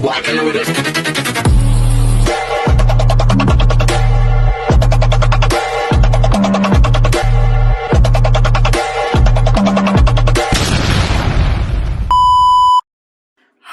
walking with it.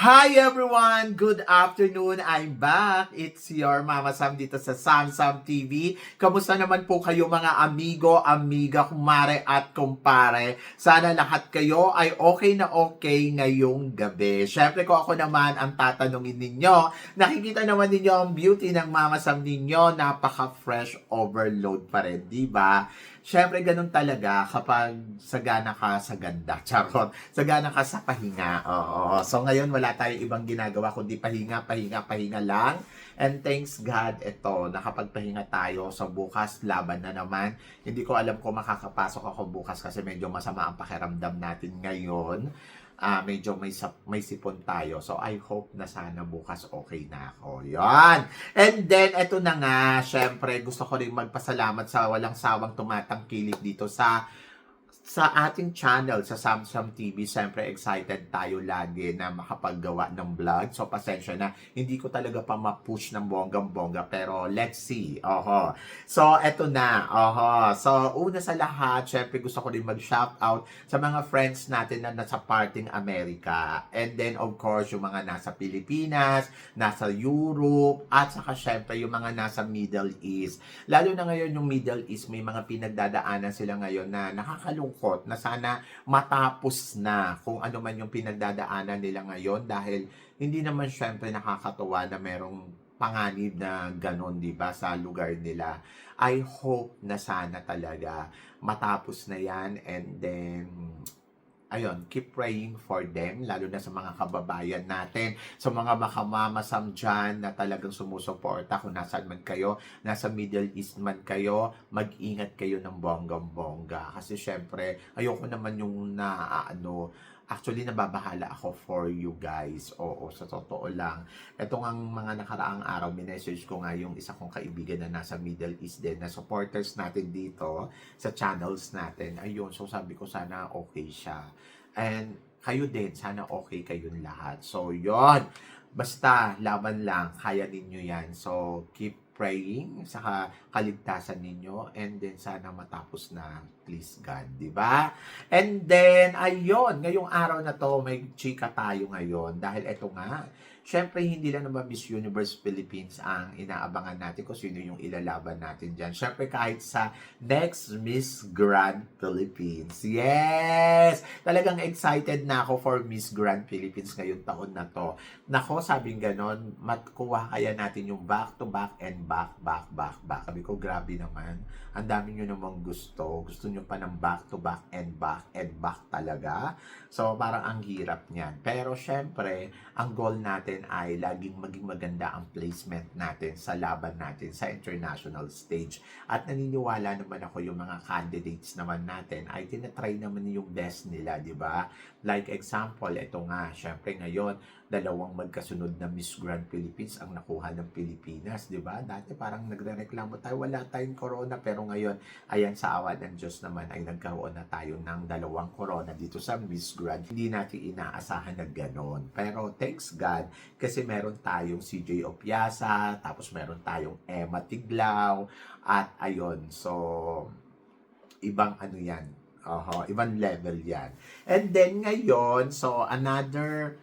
Hi everyone! Good afternoon! I'm back! It's your Mama Sam dito sa Sam Sam TV. Kamusta naman po kayo mga amigo, amiga, kumare at kumpare? Sana lahat kayo ay okay na okay ngayong gabi. Syempre ko ako naman ang tatanungin ninyo. Nakikita naman ninyo ang beauty ng Mama Sam ninyo. Napaka-fresh overload pa rin, di ba? Syempre, ganun talaga kapag sagana ka sa ganda. Charot. Sagana ka sa pahinga. Oo. So, ngayon, wala tayong ibang ginagawa kundi pahinga, pahinga, pahinga lang. And thanks God, ito, nakapagpahinga tayo. So, bukas, laban na naman. Hindi ko alam kung makakapasok ako bukas kasi medyo masama ang pakiramdam natin ngayon. Medyo may sipon tayo. So, I hope na sana bukas okay na ako. Yan. And then, eto na nga, syempre, gusto ko rin magpasalamat sa walang sawang tumatangkilik dito sa ating channel, sa Samsam TV. Siyempre, excited tayo lagi na makapaggawa ng vlog. So, pasensya na. Hindi ko talaga pa ma-push ng bonggang-bongga. Pero, let's see. Oho. So, eto na. Oho. So, una sa lahat, siyempre, gusto ko rin mag-shoutout sa mga friends natin na nasa parting Amerika. And then, of course, yung mga nasa Pilipinas, nasa Europe, at saka, siyempre, yung mga nasa Middle East. Lalo na ngayon, yung Middle East, may mga pinagdadaanan sila ngayon na nakakalungkot na sana matapos na kung ano man yung pinagdadaanan nila ngayon dahil hindi naman syempre nakakatuwa na merong panganib na ganon, di ba, sa lugar nila. I hope na sana talaga matapos na yan and then ayun, keep praying for them, lalo na sa mga kababayan natin, sa mga makamamasam dyan na talagang sumusuporta kung nasaan man kayo, nasa Middle East man kayo, mag-ingat kayo ng bonggang-bongga. Kasi syempre, ayoko naman yung actually nababahala ako for you guys. Oo, sa totoo lang. Ito ang mga nakaraang araw, minessage ko nga yung isa kong kaibigan na nasa Middle East din, na supporters natin dito sa channels natin. Ayun, so sabi ko sana okay siya. And kayo din, sana okay kayong lahat. So, yon. Basta, laban lang. Kaya ninyo yan. So, keep praying sa kaligtasan ninyo and then sana matapos na, please God, di ba? And then, ayun, ngayong araw na to, may chika tayo ngayon dahil eto nga, syempre, hindi lang naman Miss Universe Philippines ang inaabangan natin kung sino yung ilalaban natin dyan. Syempre, kahit sa next Miss Grand Philippines. Yes! Talagang excited na ako for Miss Grand Philippines ngayong taon na to. Nako, sabing ganon, matkuha kaya natin yung back-to-back and back. Sabi ko, grabe naman. Ang dami nyo namang gusto. Gusto nyo pa ng back-to-back and back talaga. So, parang ang hirap niyan. Pero, syempre, ang goal natin ay laging maging maganda ang placement natin sa laban natin sa international stage. At naniniwala naman ako yung mga candidates naman natin ay tinatry naman yung best nila, di ba? Like example, ito nga, syempre ngayon, dalawang magkasunod na Miss Grand Philippines ang nakuha ng Pilipinas, di ba? Dati parang nagrereklamo tayo, wala tayong corona, pero ngayon, ayan sa awa ng Diyos naman ay nagkaroon na tayo ng dalawang corona dito sa Miss Grand. Hindi natin inaasahan na ganon. Pero thanks God, kasi meron tayong CJ Opiasa, tapos meron tayong Emma Tiglao, at ayun, so, ibang ano yan, ibang level yan. And then ngayon, so another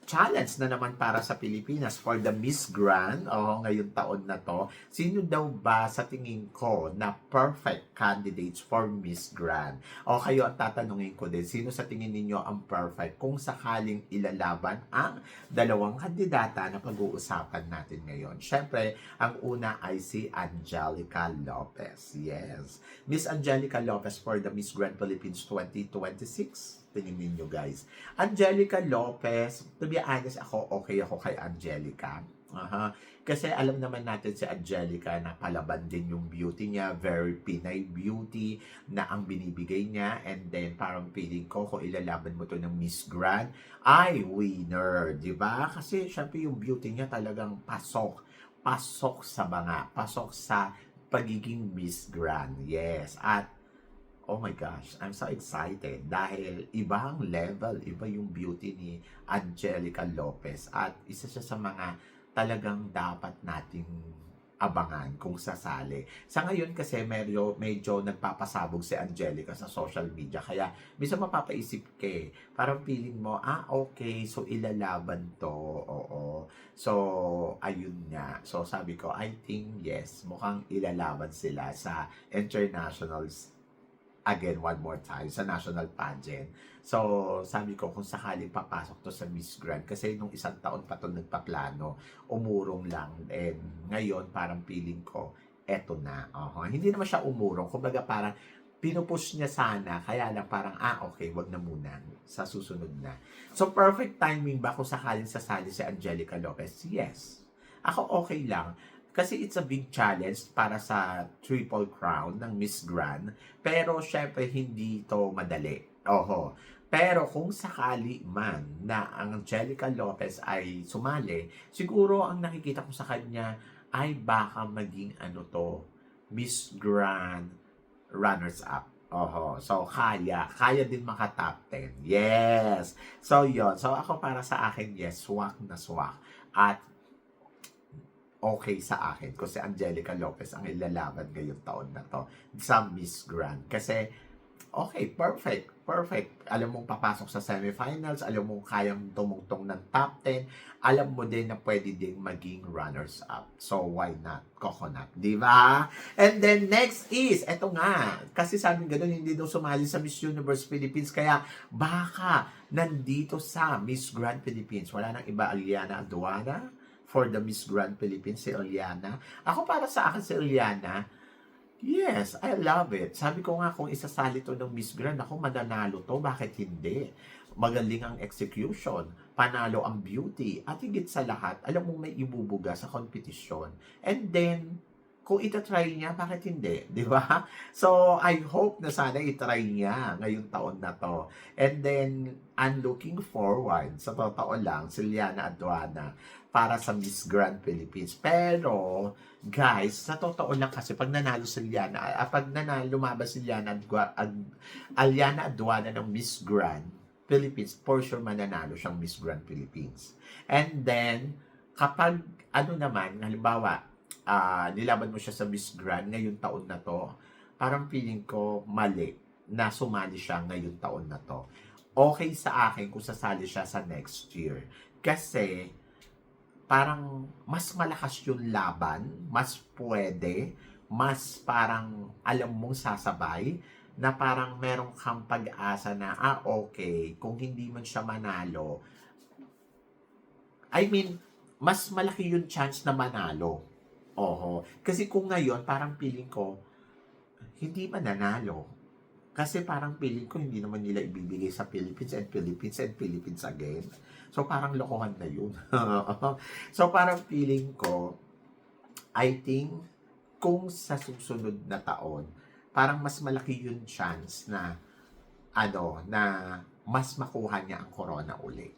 challenge na naman para sa Pilipinas for the Miss Grand ngayong taon na to. Sino daw ba sa tingin ko na perfect candidates for Miss Grand? O kayo ang tatanungin ko din, sino sa tingin ninyo ang perfect kung sakaling ilalaban ang dalawang kandidata na pag-uusapan natin ngayon? Syempre, ang una ay si Angelica Lopez. Yes. Miss Angelica Lopez for the Miss Grand Philippines 2026. Tingin ninyo guys. Angelica Lopez, to be honest, okay ako kay Angelica. Kasi alam naman natin si Angelica na palaban din yung beauty niya, very Pinay beauty na ang binibigay niya, and then parang feeling ko kung ilalaban mo to ng Miss Grand, ay winner, di ba? Kasi syempre yung beauty niya talagang pasok sa banga, pasok sa pagiging Miss Grand. Yes, at Oh my gosh, I'm so excited dahil ibang level, iba yung beauty ni Angelica Lopez at isa siya sa mga talagang dapat nating abangan kung sasali. Sa ngayon kasi medyo nagpapasabog si Angelica sa social media kaya minsan mapapaisip ka parang feeling mo, okay, so ilalaban to, oo. So, ayun nga. So, sabi ko, I think yes, mukhang ilalaban sila sa internationals again one more time sa national pageant. So, sabi ko kung sakaling papasok to sa Miss Grand kasi nung isang taon pa to nagpaplano, umurong lang and ngayon parang feeling ko eto na. Hindi naman siya umurong, kumbaga parang pinupush niya sana, kaya lang parang, okay, wag na muna, sa susunod na. So, perfect timing ba kung sakaling sasali si Angelica Lopez? Yes. Ako okay lang. Kasi it's a big challenge para sa Triple Crown ng Miss Grand. Pero syempre hindi to madali. Pero kung sakali man na ang Angelica Lopez ay sumali, siguro ang nakikita ko sa kanya ay baka maging Miss Grand runners-up. So kaya din maka-top 10. Yes. So yon. So ako para sa akin, yes, swak na swak. At okay sa akin kung si Angelica Lopez ang ilalaban ngayong taon na to sa Miss Grand. Kasi, okay, perfect. Alam mong papasok sa semifinals, alam mong kayang tumungtong ng top 10, alam mo din na pwede din maging runners-up. So, why not? Coconut, di ba? And then, next is, eto nga, kasi sabi gano'n, hindi daw sumali sa Miss Universe Philippines, kaya baka nandito sa Miss Grand Philippines. Wala nang iba, Aliana Aduana, for the Miss Grand Philippines, si Eliana. Ako para sa akin si Eliana, yes, I love it. Sabi ko nga kung isasali to ng Miss Grand, ako mananalo to, bakit hindi? Magaling ang execution, panalo ang beauty, at higit sa lahat, alam mo may ibubuga sa kompetisyon. And then, kung itatry niya, bakit hindi? Di ba? So, I hope na sana itry niya ngayong taon na to. And then, I'm looking forward, sa totoo lang, si Liana Aduana para sa Miss Grand Philippines. Pero, guys, sa totoo lang kasi, pag nanalo si Liana, lumabas si Liana Aduana ng Miss Grand Philippines, for sure mananalo siyang Miss Grand Philippines. And then, kapag, halimbawa, nilaban mo siya sa Miss Grand ngayong taon na to, parang feeling ko mali na sumali siya ngayong taon na to. Okay sa akin kung sasali siya sa next year. Kasi, parang mas malakas yung laban, mas pwede, mas parang alam mong sasabay, na parang meron kang pag-asa na, okay, kung hindi man siya manalo, I mean, mas malaki yung chance na manalo. Kasi kung ngayon, parang feeling ko, hindi mananalo. Kasi parang feeling ko, hindi naman nila ibibigay sa Philippines and Philippines and Philippines again. So, parang lokohan na yun. So, parang feeling ko, I think, kung sa susunod na taon, parang mas malaki yung chance na, na mas makuha niya ang corona uli.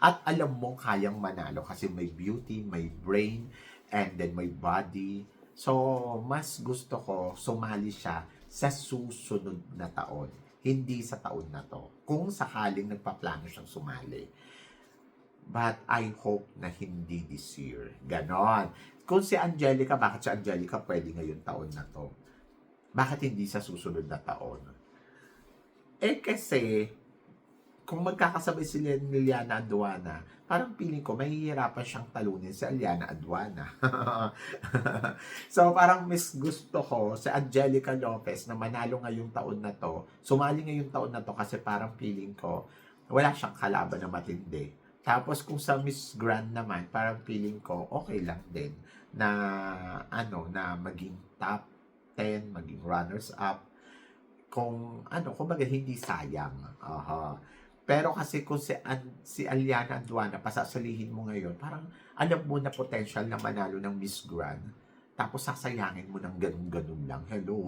At alam mo, kayang manalo kasi may beauty, may brain, and then may body. So, mas gusto ko sumali siya sa susunod na taon. Hindi sa taon na to. Kung sakaling nagpaplano siyang sumali. But I hope na hindi this year. Ganon. Kung si Angelica, bakit si Angelica pwede ngayon taon na to? Bakit hindi sa susunod na taon? Kasi, kung magkakasabay sila ni Liana Aduana, parang feeling ko, mahihirapan siyang talunin si Liana Aduana. So, parang gusto ko si Angelica Lopez na manalo ngayong taon na to, sumali ngayong taon na to kasi parang feeling ko, wala siyang kalaban na matindi. Tapos, kung sa Miss Grand naman, parang feeling ko, okay lang din na, na maging top 10, maging runners-up, kumbaga hindi sayang. Pero kasi kung si Aliana Aduana, pasasalihin mo ngayon, parang alam mo na potential na manalo ng Miss Grand, tapos sasayangin mo ng ganun-ganun lang. Hello.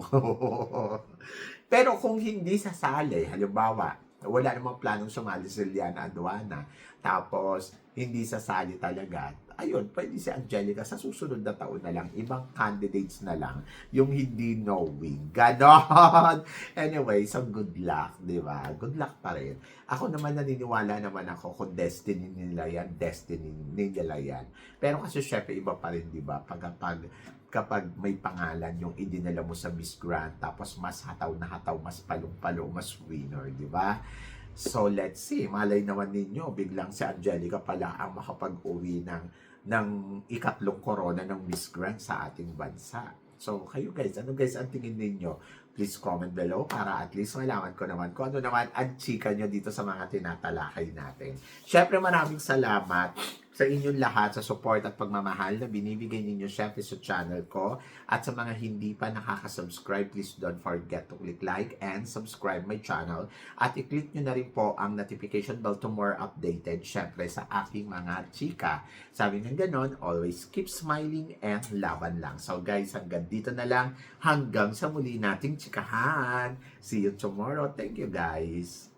Pero kung hindi sasali, halimbawa, wala namang planong sumali si Aliana Aduana, tapos hindi sasali talaga, ayun, pwede si Angelica sa susunod na taon na lang, ibang candidates na lang, yung hindi knowing. Ganon! Anyway, so good luck, di ba? Good luck pa rin. Ako naman naniniwala naman ako kung destiny nila yan, destiny nila yan. Pero kasi syempre iba pa rin, di ba? Kapag may pangalan yung idinala mo sa Miss Grand, tapos mas hataw na hataw, mas palong-palo, mas winner, di ba? So let's see, malay naman ninyo, biglang si Angelica pala ang makapag-uwi ng ikatlong corona ng Miss Grand sa ating bansa. So kayo guys, ano guys ang tingin ninyo? Please comment below para at least malaman ko naman kung ano naman ang chika nyo dito sa mga tinatalakay natin. Syempre maraming salamat sa inyong lahat sa support at pagmamahal na binibigay ninyo syempre sa channel ko. At sa mga hindi pa nakaka-subscribe, please don't forget to click like and subscribe my channel. At i-click nyo na rin po ang notification bell to more updated syempre sa aking mga chika. Sabi ng ganon, always keep smiling and laban lang. So guys, hanggang dito na lang. Hanggang sa muli nating chikahan. See you tomorrow. Thank you guys.